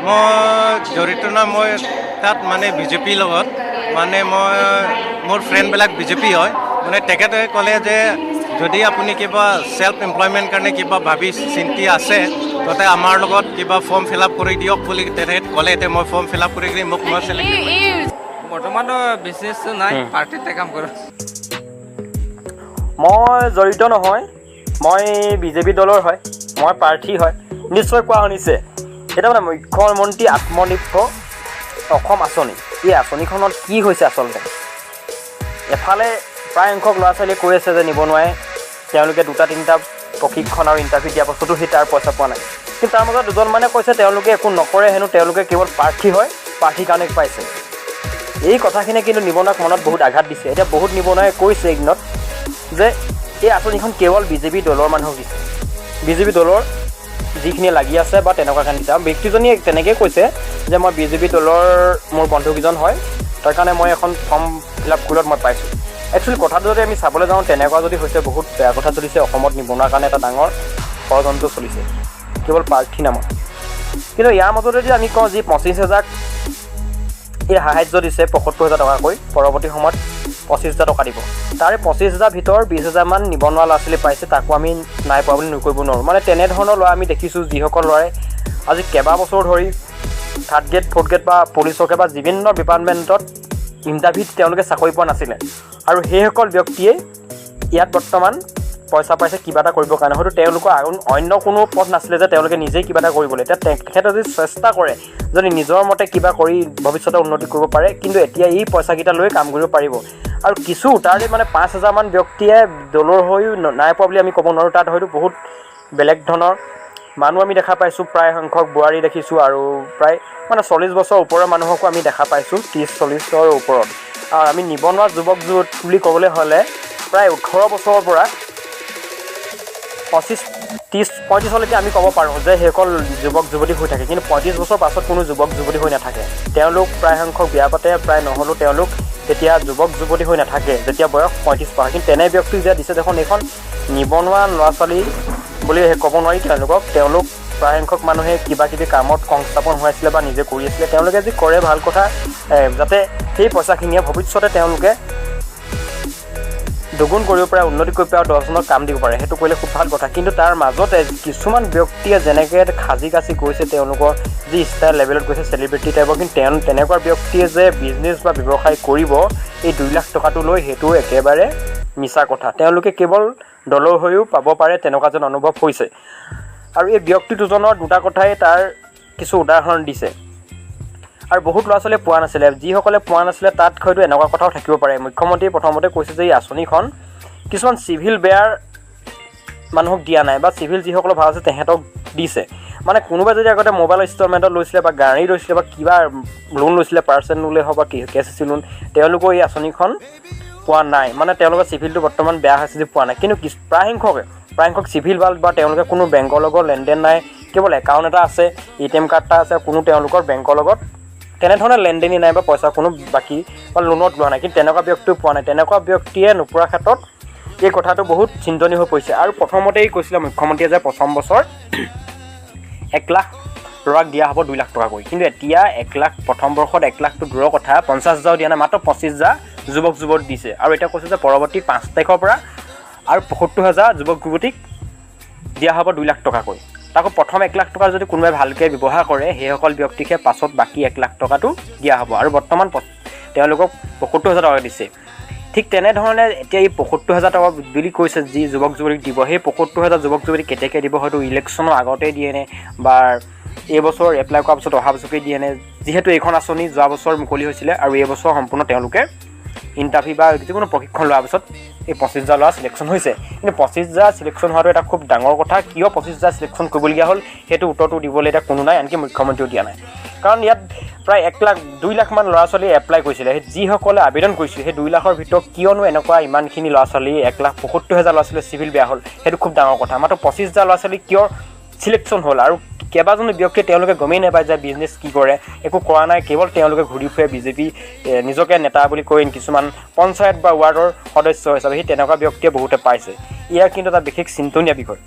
মই জড়িত না মই তাত মানে বিজেপিৰ লগত মানে মই মোৰ ফ্ৰেণ্ডবিলাক বিজেপি হয় মানে তেখেতে ক'লে যে যদি আপুনি কিবা সেলফ এমপ্লয়মেণ্ট কাৰণে কিবা ভাবি চিন্তি আছে তাতে আমাৰ লগত কিবা ফৰ্ম ফিল আপ কৰি দিয়ক বুলি তেখেতে ক'লে এতিয়া মই ফৰ্ম ফিল আপ কৰি কিনে মোক মই বৰ্তমান বিজনেছ নাই পাৰ্টিতে কাম কৰোঁ মই জড়িত নহয় মই বিজেপি দলৰ হয় মই প্ৰাৰ্থী হয় নিশ্চয় কোৱা শুনিছে এটা মানে মুখ্যমন্ত্ৰী আত্মনিৰ্ভৰ অসম আঁচনি এই আঁচনিখনত কি হৈছে আচলতে এফালে প্ৰায় সংখ্যক ল'ৰা ছোৱালীয়ে কৈ আছে যে নিবনুৱাই তেওঁলোকে 2-3টা প্ৰশিক্ষণ আৰু ইণ্টাৰভিউ দিয়াৰ পাছতো সেই তাৰ পইচা পোৱা নাই কিন্তু তাৰ মাজত দুজনমানে কৈছে তেওঁলোকে একো নকৰে হেনো তেওঁলোকে কেৱল প্ৰাৰ্থী হয় প্ৰাৰ্থীৰ কাৰণে পাইছে এই কথাখিনি কিন্তু নিবনুৱাক মনত বহুত আঘাত দিছে এতিয়া বহুত নিবনুৱাই কৈছে এইদিনত যে এই আঁচনিখন কেৱল বিজেপি দলৰ মানুহক দিছে বিজেপি দলৰ যিখিনি লাগি আছে বা তেনেকুৱা কাৰণে দিছে আৰু ব্যক্তিজনীয়ে তেনেকৈ কৈছে যে মই বিজেপি দলৰ মোৰ বন্ধুকেইজন হয় তাৰ কাৰণে মই এখন ফৰ্ম ফিল আপ কৰিলত মই পাইছোঁ একচুৱেলি কথাটো যদি আমি চাবলৈ যাওঁ তেনেকুৱা যদি হৈছে বহুত বেয়া কথা চলিছে অসমত নিবনুৱাৰ কাৰণে এটা ডাঙৰ ষড়যন্ত্ৰ চলিছে কেৱল প্ৰাৰ্থী নামত কিন্তু ইয়াৰ মাজতে যদি আমি কওঁ যি 25,000 এই সাহায্য দিছে 75,000 টকাকৈ পৰৱৰ্তী সময়ত 25,000 টকা দিব তাৰে 25,000 ভিতৰত 20,000 মান নিবনুৱা ল'ৰা ছোৱালী পাইছে তাকো আমি নাই পোৱা বুলি নকৰিব নোৱাৰোঁ মানে তেনেধৰণৰ ল'ৰা আমি দেখিছোঁ যিসকল ল'ৰাই আজি কেইবাবছৰ ধৰি 3rd গ্ৰেড 4th গ্ৰেড বা পুলিচকে বা বিভিন্ন ডিপাৰ্টমেণ্টত ইণ্টাৰভিউত তেওঁলোকে চাকৰি পোৱা নাছিলে আৰু সেইসকল ব্যক্তিয়ে ইয়াত বৰ্তমান পইচা পাইছে কিবা এটা কৰিবৰ কাৰণে হয়তো তেওঁলোকৰ অন্য কোনো পথ নাছিলে যে তেওঁলোকে নিজেই কিবা এটা কৰিবলৈ এতিয়া তেখেতে যদি চেষ্টা কৰে যদি নিজৰ মতে কিবা কৰি ভৱিষ্যতে উন্নতি কৰিব পাৰে কিন্তু এতিয়া এই পইচাকেইটা লৈ কাম কৰিব পাৰিব আৰু কিছু তাৰে মানে 5,000 মান ব্যক্তিয়ে দলৰ হৈও নাই পোৱা বুলি আমি ক'ব নোৱাৰোঁ তাত হয়তো বহুত বেলেগ ধৰণৰ মানুহ আমি দেখা পাইছোঁ প্ৰায় সংখ্যক বোৱাৰী দেখিছোঁ আৰু প্ৰায় মানে 40 বছৰ ওপৰৰ মানুহকো আমি দেখা পাইছোঁ 30-40ৰ ওপৰত আৰু আমি নিবনুৱা যুৱক যুৱতী বুলি ক'বলৈ হ'লে প্ৰায় 18 বছৰৰ পৰা 25-30-35লৈকে আমি ক'ব পাৰোঁ যে সেইসকল যুৱক যুৱতী হৈ থাকে কিন্তু 35 বছৰ পাছত কোনো যুৱক যুৱতী হৈ নাথাকে তেওঁলোক প্ৰায় সংখ্যক বিয়া পাতে প্ৰায় নহ'লেও তেওঁলোক তেতিয়া যুৱক যুৱতী হৈ নাথাকে যেতিয়া বয়স 35 পাৰ কিন্তু তেনে ব্যক্তি যে দিছে দেখোন এইখন নিবনুৱা ল'ৰা ছোৱালী বুলি ক'ব নোৱাৰি তেওঁলোক প্ৰায় সংখ্যক মানুহে কিবা কিবি কামত সংস্থাপন হৈ আছিলে বা নিজে কৰি আছিলে তেওঁলোকে যি কৰে ভাল কথা যাতে সেই পইচাখিনিয়ে ভৱিষ্যতে তেওঁলোকে দুগুণ কৰিব পাৰে উন্নতি কৰিব পাৰে আৰু 10জনক কাম দিব পাৰে সেইটো কৰিলে খুব ভাল কথা কিন্তু তাৰ মাজতে কিছুমান ব্যক্তিয়ে যেনেকৈ সাজি কাচি গৈছে তেওঁলোকৰ যি ষ্টাৰ লেভেলত গৈছে চেলিব্ৰিটি টাইপৰ কিন্তু তেনেকুৱা ব্যক্তিয়ে যে বিজনেছ বা ব্যৱসায় কৰিব এই 2 লাখ টকাটো লৈ সেইটো একেবাৰে মিছা কথা তেওঁলোকে কেৱল দলৰ হৈও পাব পাৰে তেনেকুৱা যেন অনুভৱ হৈছে আৰু এই ব্যক্তি দুজনৰ দুটা কথাই তাৰ কিছু উদাহৰণ দিছে আৰু বহুত ল'ৰা ছোৱালীয়ে পোৱা নাছিলে যিসকলে পোৱা নাছিলে তাত হয়তো এনেকুৱা কথাও থাকিব পাৰে মুখ্যমন্ত্ৰীয়ে প্ৰথমতে কৈছে যে এই আঁচনিখন কিছুমান চিভিল বেয়াৰ মানুহক দিয়া নাই বা চিভিল যিসকলৰ ভাল আছে তেহেঁতক দিছে মানে কোনোবাই যদি আগতে মোবাইল ইনষ্টলমেণ্টত লৈছিলে বা গাড়ী লৈছিলে বা কিবা লোন লৈছিলে পাৰ্চনেল লোনে হওক বা কেচিচি লোন তেওঁলোকৰ এই আঁচনিখন পোৱা নাই মানে তেওঁলোকৰ চিভিলটো বৰ্তমান বেয়া হৈছে যে পোৱা নাই কিন্তু প্ৰায় সংখ্যক চিভিল ভাল বা তেওঁলোকে কোনো বেংকৰ লগত লেনদেন নাই কেৱল একাউণ্ট এটা আছে ATM কাৰ্ড এটা আছে কোনো তেওঁলোকৰ বেংকৰ লগত তেনেধৰণৰ লেনদেনি নাই বা পইচা কোনো বাকী বা লোনত লোৱা নাই কিন্তু তেনেকুৱা ব্যক্তিও পোৱা নাই তেনেকুৱা ব্যক্তিয়ে নোপোৱাৰ ক্ষেত্ৰত এই কথাটো বহুত চিন্তনীয় হৈ পৰিছে আৰু প্ৰথমতেই কৈছিলে মুখ্যমন্ত্ৰীয়ে যে প্ৰথম বছৰ 1 লাখ ল'ৰাক দিয়া হ'ব 2 লাখ টকাকৈ কিন্তু এতিয়া 1 লাখ প্ৰথম বৰ্ষত 1 লাখটো দূৰৰ কথা 50,000 দিয়া নাই মাত্ৰ 25,000 যুৱক যুৱতী দিছে আৰু এতিয়া কৈছে যে পৰৱৰ্তী 5 তাৰিখৰ পৰা আৰু 75,000 যুৱক যুৱতীক দিয়া হ'ব 2 লাখ টকাকৈ তাকো প্ৰথম 1 লাখ টকা যদি কোনোবাই ভালকৈ ব্যৱহাৰ কৰে সেইসকল ব্যক্তিকে পাছত বাকী 1 লাখ টকাটো দিয়া হ'ব আৰু বৰ্তমান তেওঁলোকক 75,000 টকা দিছে ঠিক তেনেধৰণে এতিয়া এই 75,000 টকা বুলি কৈছে যি যুৱক যুৱতীক দিব সেই 75,000 যুৱক যুৱতীক কেতিয়াকৈ দিব হয়তো ইলেকশ্যনৰ আগতেই দিয়ে নে বা এই বছৰ এপ্লাই কৰাৰ পিছত অহা বছৰকেই দিয়ে নে যিহেতু এইখন আঁচনি যোৱা বছৰ মুকলি হৈছিলে আৰু এই বছৰ সম্পূৰ্ণ তেওঁলোকে ইণ্টাৰভিউ বা যিকোনো প্ৰশিক্ষণ লোৱাৰ পিছত এই 25,000 ল'ৰা চিলেকশ্যন হৈছে কিন্তু 25,000 চিলেকশ্যন হোৱাটো এটা খুব ডাঙৰ কথা কিয় 25,000 চিলেকশ্যন কৰিবলগীয়া হ'ল সেইটো উত্তৰটো দিবলৈ এতিয়া কোনো নাই আনকি মুখ্যমন্ত্ৰীয়েও দিয়া নাই কাৰণ ইয়াত প্ৰায় 2 লাখ মান ল'ৰা ছোৱালীয়ে এপ্লাই কৰিছিলে যিসকলে আবেদন কৰিছিলে সেই 2 লাখৰ ভিতৰত কিয়নো এনেকুৱা ইমানখিনি ল'ৰা ছোৱালী 1,75,000 ল'ৰা ছোৱালীয়ে চিভিল বেয়া হ'ল সেইটো খুব ডাঙৰ কথা মাত্ৰ 25,000 ল'ৰা ছোৱালী কিয় চিলেকশ্যন হ'ল আৰু কেইবাজনো ব্যক্তিয়ে তেওঁলোকে গমেই নাপায় যে বিজনেছ কি কৰে একো কৰা নাই কেৱল তেওঁলোকে ঘূৰি ফুৰে বিজেপি নিজকে নেতা বুলি কৈ কিছুমান পঞ্চায়ত বা ৱাৰ্ডৰ সদস্য হিচাপে সেই তেনেকুৱা ব্যক্তিয়ে বহুতে পাইছে ইয়াৰ কিন্তু এটা বিশেষ চিন্তনীয় বিষয়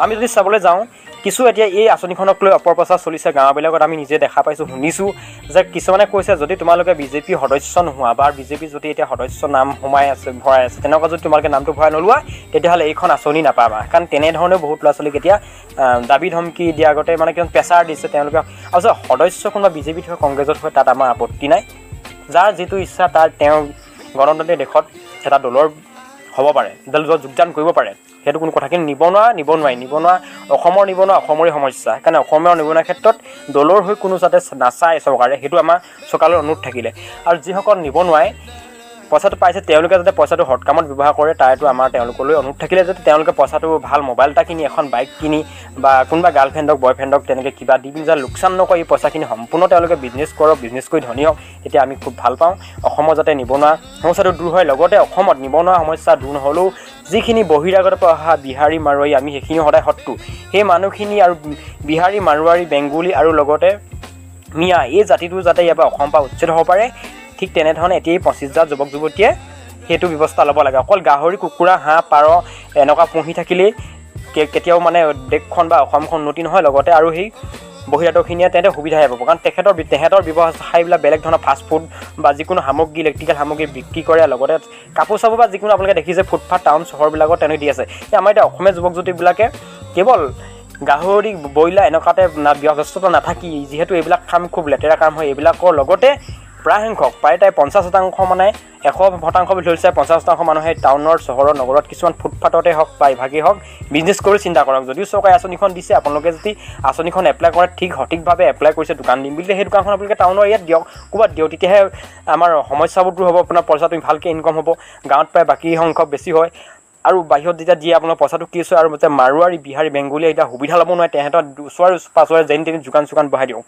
আমি যদি চাবলৈ যাওঁ কিছু এতিয়া এই আঁচনিখনক লৈ অপপ্ৰচাৰ চলিছে গাঁওবিলাকত আমি নিজে দেখা পাইছোঁ শুনিছোঁ যে কিছুমানে কৈছে যদি তোমালোকে বিজেপি সদস্য নোহোৱা বা বিজেপি যদি এতিয়া সদস্য নাম ভৰাই আছে তেনেকুৱা যদি তোমালোকে নামটো ভৰাই নোলোৱা তেতিয়াহ'লে এইখন আঁচনি নাপাবা কাৰণ তেনেধৰণেও বহুত ল'ৰা ছোৱালীক এতিয়া দাবী ধমকি দিয়াৰ আগতে মানে কিমান প্ৰেছাৰ দিছে তেওঁলোকে আৰু সদস্য কোনোবা বিজেপিত হয় কংগ্ৰেছত হয় তাত আমাৰ আপত্তি নাই যাৰ যিটো ইচ্ছা তাৰ তেওঁ গণতন্ত্ৰী দেশত এটা দলৰ হ'ব পাৰে দলত যোগদান কৰিব পাৰে সেইটো কোনো কথা কিন্তু নিবনুৱা অসমৰে সমস্যা সেইকাৰণে অসমৰ নিবনুৱাৰ ক্ষেত্ৰত দলৰ হৈ কোনো যাতে নাচায় চৰকাৰে সেইটো আমাৰ চৰকাৰৰ অনুৰোধ থাকিলে আৰু যিসকল নিবনুৱাই পইচাটো পাইছে তেওঁলোকে যাতে পইচাটো হট কামত ব্যৱহাৰ কৰে তাৰটো আমাৰ তেওঁলোকলৈ অনুৰোধ থাকিলে যাতে তেওঁলোকে পইচাটো ভাল মোবাইল এটা কিনি এখন বাইক কিনি বা কোনোবা গাৰ্লফ্ৰেণ্ডক বয়ফ্ৰেণ্ডক তেনেকৈ কিবা দি পিনি যাতে লোকচান নকৰি এই পইচাখিনি সম্পূৰ্ণ তেওঁলোকে বিজনেছ কৰক বিজনেছ কৰি ধনী হওক তেতিয়া আমি খুব ভাল পাওঁ অসমৰ যাতে নিবনুৱা সমস্যাটো দূৰ হয় লগতে অসমত নিবনুৱা সমস্যা দূৰ নহ'লেও যিখিনি বহিৰাগতৰ পৰা অহা বিহাৰী মাৰোৱাৰী আমি সেইখিনি সদায় শত্ৰু সেই মানুহখিনি আৰু বিহাৰী মাৰোৱাৰী বেংগলী আৰু লগতে মিয়া এই জাতিটো যাতে ইয়াৰ পৰা অসমৰ পৰা উচ্ছেদ হ'ব পাৰে ঠিক তেনেধৰণে এতিয়াই 25,000 যুৱক যুৱতীয়ে সেইটো ব্যৱস্থা ল'ব লাগে অকল গাহৰি কুকুৰা হাঁহ পাৰ এনেকুৱা পুহি থাকিলেই কেতিয়াও মানে দেশখন বা অসমখন উন্নতি নহয় লগতে আৰু সেই বহিৰাগতখিনিয়ে তেহেঁতে সুবিধাহে পাব কাৰণ তেহেঁতৰ ব্যৱসায়বিলাক বেলেগ ধৰণৰ ফাষ্ট ফুড বা যিকোনো সামগ্ৰী ইলেক্ট্ৰিকেল সামগ্ৰী বিক্ৰী কৰে লগতে কাপোৰ চাপোৰ বা যিকোনো আপোনালোকে দেখিছে ফুটপাথ টাউন চহৰবিলাকত তেনেকৈ দি আছে আমাৰ এতিয়া অসমীয়া যুৱক যুৱতীবিলাকে কেৱল গাহৰি ব্ৰইলাৰ এনেকুৱাতে ব্যস্ততা নাথাকি যিহেতু এইবিলাক কাম খুব লেতেৰা কাম হয় এইবিলাকৰ লগতে প্ৰায় 50% মানে 100% বুলি ধৰিছে 50% মানুহে টাউনৰ চহৰৰ নগৰত কিছুমান ফুটপাথতে হওক বা ইভাগেই হওক বিজনেছ কৰি চিন্তা কৰক যদিও চৰকাৰে আঁচনিখন দিছে আপোনালোকে যদি আঁচনিখন এপ্লাই কৰে সঠিকভাৱে এপ্লাই কৰিছে দোকান দিম বুলি সেই দোকানখন আপোনালোকে টাউনৰ ইয়াত দিয়ক ক'ৰবাত দিয়ক তেতিয়াহে আমাৰ সমস্যাবোৰ দূৰ হ'ব আপোনাৰ পইচাটো ভালকৈ ইনকম হ'ব গাঁৱত প্ৰায় বাকী সংখ্যক বেছি হয় আৰু বাহিৰত যেতিয়া দিয়ে আপোনাৰ পইচাটো কি হয় আৰু মাৰোৱাৰী বিহাৰী বেংগলী এতিয়া সুবিধা ল'ব নোৱাৰে তেহেঁতৰ ওচৰে পাঁচৰে যেনি তেনি দোকান বহাই দিওঁ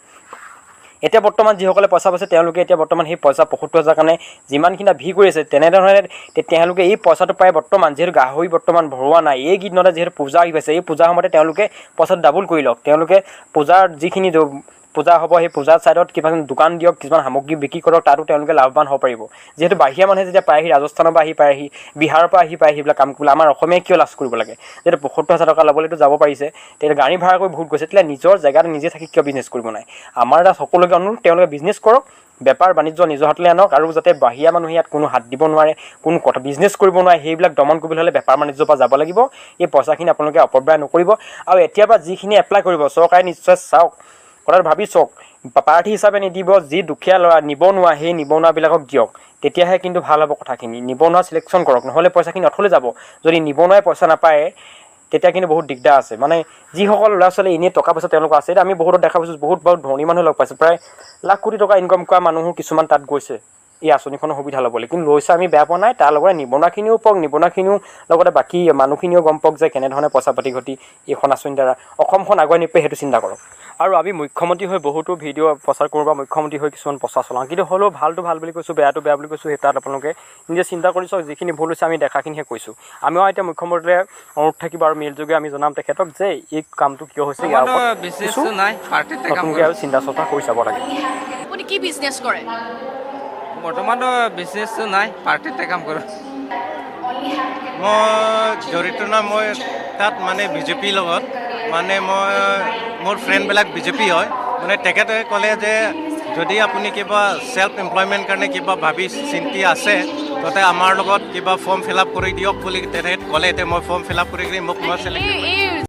এতিয়া বৰ্তমান যিসকলে পইচা পাইছে তেওঁলোকে এতিয়া বৰ্তমান সেই পইচা 75,000 কাৰণে যিমানখিনি ভিৰ কৰি আছে তেনেধৰণে তেওঁলোকে এই পইচাটো পাই বৰ্তমান যিহেতু গাহৰি বৰ্তমান ভৰোৱা নাই এই কেইদিনতে যিহেতু পূজা আহি পাইছে এই পূজাৰ সময়তে তেওঁলোকে পইচাটো ডাবল কৰি লওক তেওঁলোকে পূজাৰ যিখিনি পূজা হ'ব সেই পূজাৰ ছাইডত কিবা দোকান দিয়ক কিছুমান সামগ্ৰী বিক্ৰী কৰক তাতো তেওঁলোকে লাভৱান হ'ব পাৰিব যিহেতু বাহিৰা মানুহে যেতিয়া পায়হি ৰাজস্থানৰ পৰা পায়হি বিহাৰৰ পৰা পায়হি এইবিলাক কাম কৰিবলৈ আমাৰ অসমীয়াই কিয় লাজ কৰিব লাগে যিহেতু 75,000 টকা ল'বলৈতো যাব পাৰিছে তেতিয়া গাড়ী ভাড়া কৰি বহুত গৈছে তেতিয়া নিজৰ জেগাত নিজে থাকি কিয় বিজনেছ কৰিব নাই আমাৰ এটা সকলোকে অনুৰোধ তেওঁলোকে বিজনেছ কৰক বেপাৰ বাণিজ্য নিজৰ হাতলৈ আনক আৰু যাতে বাহিৰা মানুহে ইয়াত কোনো হাত দিব নোৱাৰে কোনো কথা বিজনেছ কৰিব নোৱাৰে সেইবিলাক দমন কৰিবলৈ হ'লে বেপাৰ বাণিজ্যৰ পৰা যাব লাগিব এই পইচাখিনি আপোনালোকে অপব্যয় নকৰিব আৰু এতিয়াৰ পৰা যিখিনি এপ্লাই কৰিব চৰকাৰে নিশ্চয় চাওক কথাটো ভাবি চাওক প্ৰাৰ্থী হিচাপে নিদিব যি দুখীয়া ল'ৰা নিবনুৱা সেই নিবনুৱাবিলাকক দিয়ক তেতিয়াহে কিন্তু ভাল হ'ব কথাখিনি নিবনুৱা চিলেকশ্যন কৰক নহ'লে পইচাখিনি অথলে যাব যদি নিবনুৱাই পইচা নাপায় তেতিয়া কিন্তু বহুত দিগদাৰ আছে মানে যিসকল ল'ৰা ছোৱালী এনেই টকা পইচা তেওঁলোকৰ আছে এতিয়া আমি বহুত দেখা পাইছোঁ বহুত ধনী মানুহ লগ পাইছোঁ প্ৰায় লাখ কোটি টকা ইনকম কৰা মানুহো কিছুমান তাত গৈছে এই আঁচনিখনৰ সুবিধা ল'বলৈ কিন্তু লৈছে আমি বেয়া পোৱা নাই তাৰ লগতে নিবনুৱাখিনিও পাওক নিবনুৱাখিনিও লগতে বাকী মানুহখিনিও গম পাওক যে কেনেধৰণে পইচা পাতি ঘটি এইখন আঁচনিৰ দ্বাৰা অসমখন আগুৱাই নিপে সেইটো চিন্তা কৰক আৰু আমি মুখ্যমন্ত্ৰী হৈ বহুতো ভিডিঅ' প্ৰচাৰ কৰোঁ বা মুখ্যমন্ত্ৰী হৈ কিছুমান প্ৰচাৰ চলাওঁ কিন্তু হ'লেও ভালটো ভাল বুলি কৈছোঁ বেয়াটো বেয়া বুলি কৈছোঁ সেই তাত আপোনালোকে নিজে চিন্তা কৰি চাওক যিখিনি ভুল হৈছে আমি দেখাখিনিহে কৈছোঁ আমিও এতিয়া মুখ্যমন্ত্ৰীলৈ অনুৰোধ থাকিব আৰু মেইলযোগে আমি জনাম তেখেতক যে এই কামটো কিয় হৈছে ইয়াৰ ওপৰত নতুনকৈ আৰু চিন্তা চৰ্চা কৰি চাব লাগে আপুনি কি বিজনেছ কৰে বৰ্তমানতো বিজনেছটো নাই পাৰ্টিতে কাম কৰোঁ মই জড়িত নাই মই তাত মানে বিজেপিৰ লগত মানে মই মোৰ ফ্ৰেণ্ডবিলাক বিজেপি হয় মানে তেখেতে ক'লে যে যদি আপুনি কিবা সেলফ এমপ্লয়মেণ্ট কাৰণে কিবা ভাবি চিন্তি আছে তাতে আমাৰ লগত কিবা ফৰ্ম ফিল আপ কৰি দিয়ক বুলি তেখেতে ক'লে এতিয়া মই ফৰ্ম ফিল আপ কৰি মোক মই